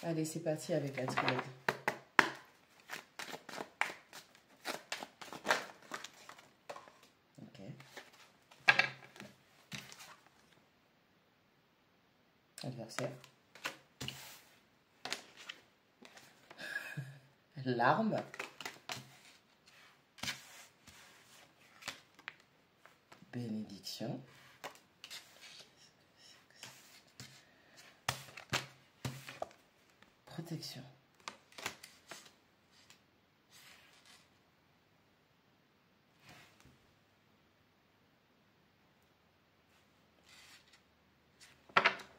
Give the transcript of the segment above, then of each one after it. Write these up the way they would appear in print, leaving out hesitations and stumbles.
Allez, c'est parti avec la triade. Ok. Adversaire. L'arme. Bénédiction. Protection.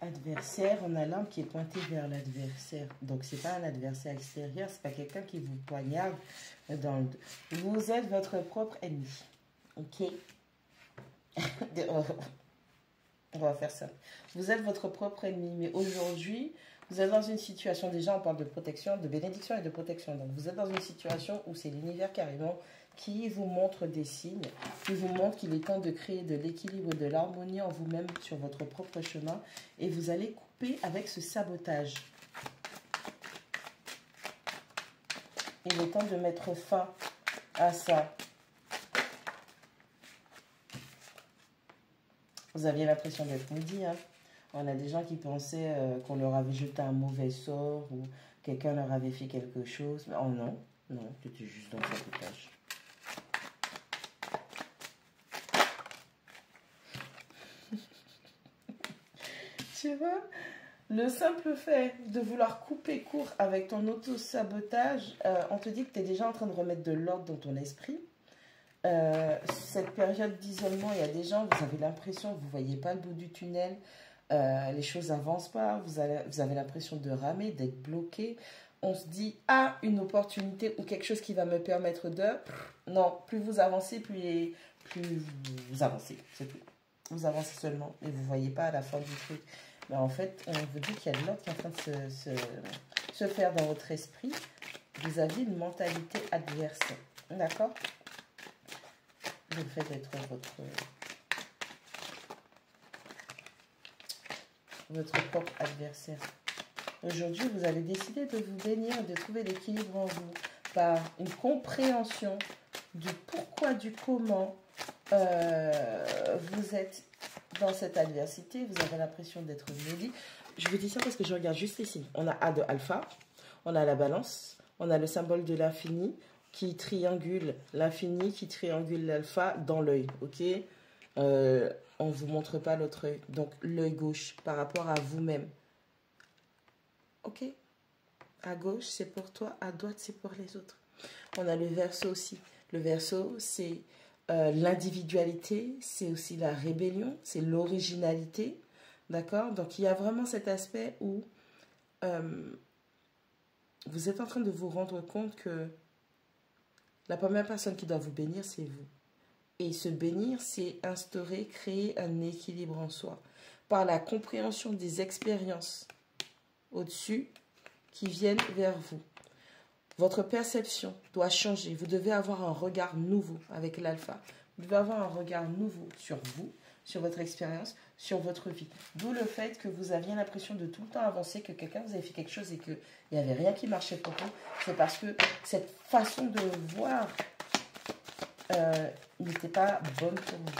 Adversaire, on a l'arme qui est pointée vers l'adversaire. Donc, c'est pas un adversaire extérieur, c'est pas quelqu'un qui vous poignarde dans le dos. Vous êtes votre propre ennemi. Ok? On va faire ça. Vous êtes votre propre ennemi, mais aujourd'hui, vous êtes dans une situation, déjà on parle de protection, de bénédiction et de protection. Donc vous êtes dans une situation où c'est l'univers carrément qui vous montre des signes, qui vous montre qu'il est temps de créer de l'équilibre et de l'harmonie en vous-même sur votre propre chemin. Et vous allez couper avec ce sabotage. Il est temps de mettre fin à ça. Vous aviez l'impression d'être maudit, hein? On a des gens qui pensaient qu'on leur avait jeté un mauvais sort ou quelqu'un leur avait fait quelque chose. Oh non, non, tu étais juste dans le sabotage. Tu vois, le simple fait de vouloir couper court avec ton auto-sabotage, on te dit que tu es déjà en train de remettre de l'ordre dans ton esprit. Cette période d'isolement, il y a des gens, vous avez l'impression que vous ne voyez pas le bout du tunnel, les choses n'avancent pas, vous avez l'impression de ramer, d'être bloqué. On se dit, ah, une opportunité ou quelque chose qui va me permettre de... Non, plus vous avancez, plus vous avancez, c'est tout. Vous avancez seulement et vous ne voyez pas à la fin du truc. Mais en fait, on vous dit qu'il y a de l'ordre qui est en train de se faire dans votre esprit. Vous avez une mentalité adverse, d'accord? Le fait d'être votre propre adversaire. Aujourd'hui, vous avez décidé de vous bénir et de trouver l'équilibre en vous par une compréhension du pourquoi, du comment vous êtes dans cette adversité. Vous avez l'impression d'être maudit. Je vous dis ça parce que je regarde juste ici. On a A de alpha, on a la balance, on a le symbole de l'infini qui triangule l'infini, qui triangule l'alpha dans l'œil, ok? On ne vous montre pas l'autre œil. Donc, l'œil gauche par rapport à vous-même. Ok? À gauche, c'est pour toi. À droite, c'est pour les autres. On a le verseau aussi. Le verseau, c'est l'individualité. C'est aussi la rébellion. C'est l'originalité. D'accord? Donc, il y a vraiment cet aspect où vous êtes en train de vous rendre compte que la première personne qui doit vous bénir, c'est vous. Et se bénir, c'est instaurer, créer un équilibre en soi. Par la compréhension des expériences au-dessus qui viennent vers vous. Votre perception doit changer. Vous devez avoir un regard nouveau avec l'alpha. Vous devez avoir un regard nouveau sur vous, sur votre expérience, sur votre vie. D'où le fait que vous aviez l'impression de tout le temps avancer, que quelqu'un vous avait fait quelque chose et qu'il n'y avait rien qui marchait pour vous. C'est parce que cette façon de voir n'était pas bonne pour vous.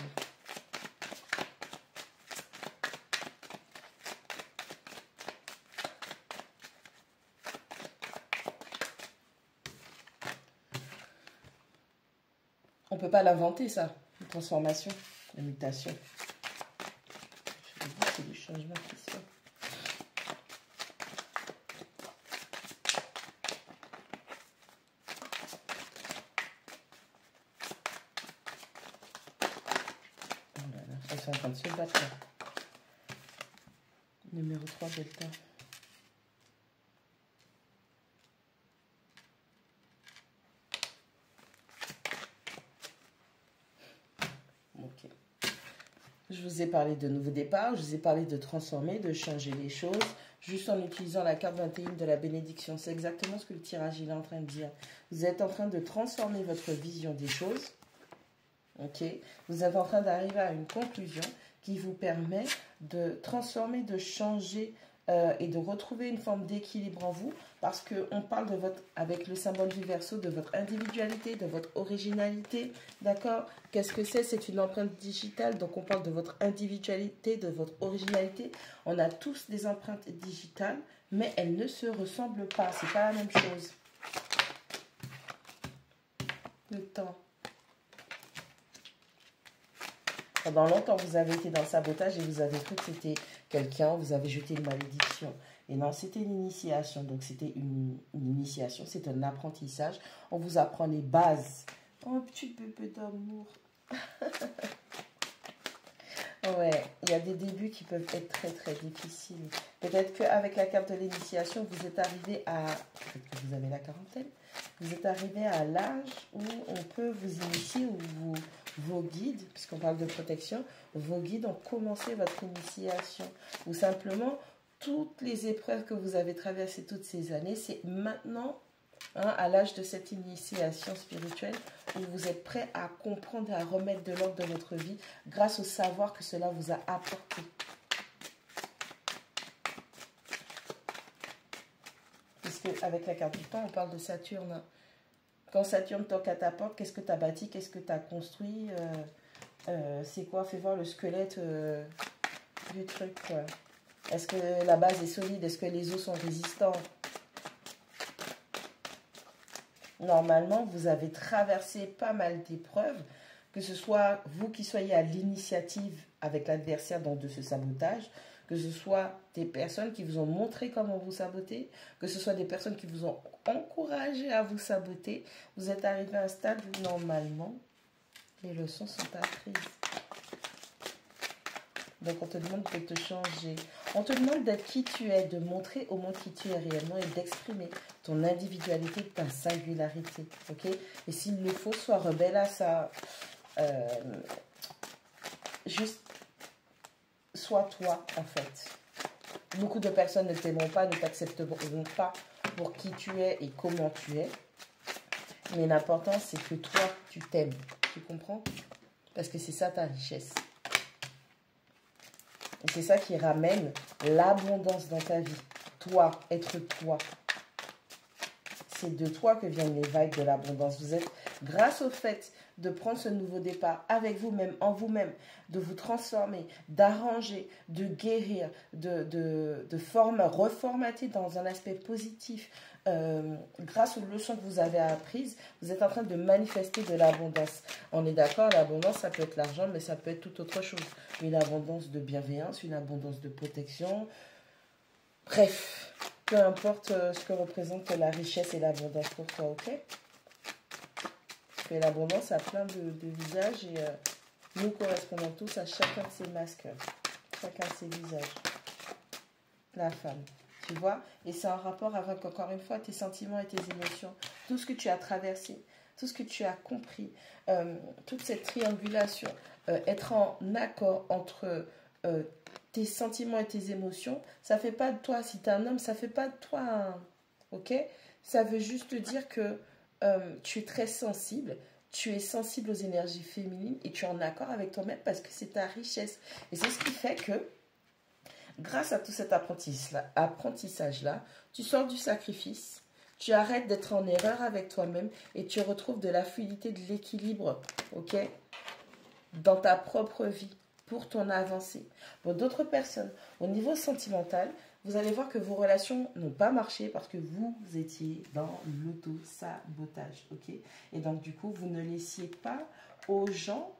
On ne peut pas l'inventer, ça. Une transformation, une mutation. Je vous dis, c'est du changement qui se fait. Oh là là, elles sont en train de se battre. Là. Numéro 3, Delta. Ok. Je vous ai parlé de nouveaux départs, je vous ai parlé de transformer, de changer les choses, juste en utilisant la carte 21 de la bénédiction. C'est exactement ce que le tirage il est en train de dire. Vous êtes en train de transformer votre vision des choses. Ok, vous êtes en train d'arriver à une conclusion qui vous permet de transformer, de changer et de retrouver une forme d'équilibre en vous, parce qu'on parle de votre, avec le symbole du Verseau, de votre individualité, de votre originalité, d'accord? Qu'est-ce que c'est? C'est une empreinte digitale, donc on parle de votre individualité, de votre originalité. On a tous des empreintes digitales, mais elles ne se ressemblent pas, c'est pas la même chose. Le temps. Pendant longtemps, vous avez été dans le sabotage et vous avez cru que c'était quelqu'un, vous avez jeté une malédiction. Et non, c'était une initiation. Donc, c'était une initiation, c'est un apprentissage. On vous apprend les bases. Oh, petit bébé d'amour. Ouais, il y a des débuts qui peuvent être très, très difficiles. Peut-être qu'avec la carte de l'initiation, vous êtes arrivé à... Peut-être que vous avez la quarantaine. Vous êtes arrivé à l'âge où on peut vous initier, où vos guides, puisqu'on parle de protection, vos guides ont commencé votre initiation. Ou simplement, toutes les épreuves que vous avez traversées toutes ces années, c'est maintenant, hein, à l'âge de cette initiation spirituelle, où vous êtes prêt à comprendre et à remettre de l'ordre dans votre vie grâce au savoir que cela vous a apporté. Puisque avec la carte du temps, on parle de Saturne. Quand Saturne toque à ta porte, qu'est-ce que tu as bâti, qu'est-ce que tu as construit, c'est quoi? Fais voir le squelette du truc. Est-ce que la base est solide? Est-ce que les os sont résistants? Normalement, vous avez traversé pas mal d'épreuves, que ce soit vous qui soyez à l'initiative avec l'adversaire de ce sabotage, que ce soit des personnes qui vous ont montré comment vous saboter, que ce soit des personnes qui vous ont encouragé à vous saboter. Vous êtes arrivé à un stade où normalement, les leçons sont apprises. Donc on te demande de te changer. On te demande d'être qui tu es, de montrer au monde qui tu es réellement et d'exprimer ton individualité, ta singularité. Ok? Et s'il le faut, sois rebelle à ça. Juste, sois toi en fait. Beaucoup de personnes ne t'aimeront pas, ne t'accepteront pas pour qui tu es et comment tu es. Mais l'important, c'est que toi, tu t'aimes. Tu comprends? Parce que c'est ça ta richesse. Et c'est ça qui ramène l'abondance dans ta vie. Toi, être toi. C'est de toi que viennent les vagues de l'abondance. Vous êtes, grâce au fait de prendre ce nouveau départ avec vous-même, en vous-même, de vous transformer, d'arranger, de guérir, de reformater dans un aspect positif, grâce aux leçons que vous avez apprises, vous êtes en train de manifester de l'abondance. On est d'accord, l'abondance, ça peut être l'argent, mais ça peut être tout autre chose. Une abondance de bienveillance, une abondance de protection. Bref, peu importe ce que représente la richesse et l'abondance pour toi, ok? Parce que l'abondance a plein de visages et nous correspondons tous à chacun de ces masques, chacun de ces visages. La femme. Tu vois? Et c'est en rapport avec, encore une fois, tes sentiments et tes émotions. Tout ce que tu as traversé, tout ce que tu as compris, toute cette triangulation, être en accord entre tes sentiments et tes émotions, ça ne fait pas de toi, si tu es un homme, ça ne fait pas de toi un... Ok? Ça veut juste dire que tu es très sensible, tu es sensible aux énergies féminines et tu es en accord avec toi-même parce que c'est ta richesse. Et c'est ce qui fait que grâce à tout cet apprentissage-là, tu sors du sacrifice, tu arrêtes d'être en erreur avec toi-même et tu retrouves de la fluidité, de l'équilibre, ok, dans ta propre vie pour ton avancée. Pour d'autres personnes, au niveau sentimental, vous allez voir que vos relations n'ont pas marché parce que vous étiez dans l'auto-sabotage, ok? Et donc, du coup, vous ne laissiez pas aux gens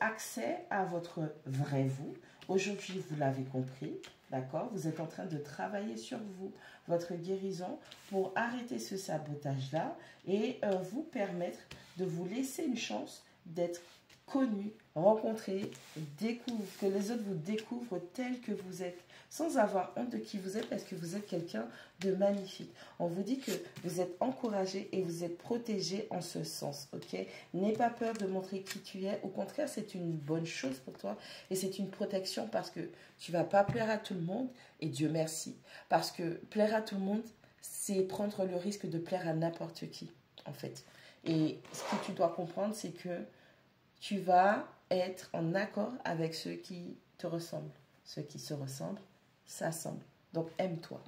accès à votre vrai vous. Aujourd'hui, vous l'avez compris, d'accord? Vous êtes en train de travailler sur vous, votre guérison, pour arrêter ce sabotage-là et vous permettre de vous laisser une chance d'être connu, rencontré, que les autres vous découvrent tel que vous êtes, sans avoir honte de qui vous êtes, parce que vous êtes quelqu'un de magnifique. On vous dit que vous êtes encouragé et vous êtes protégé en ce sens, ok? N'aie pas peur de montrer qui tu es. Au contraire, c'est une bonne chose pour toi et c'est une protection parce que tu ne vas pas plaire à tout le monde et Dieu merci. Parce que plaire à tout le monde, c'est prendre le risque de plaire à n'importe qui, en fait. Et ce que tu dois comprendre, c'est que tu vas être en accord avec ceux qui te ressemblent. Ceux qui se ressemblent, s'assemblent. Donc, aime-toi.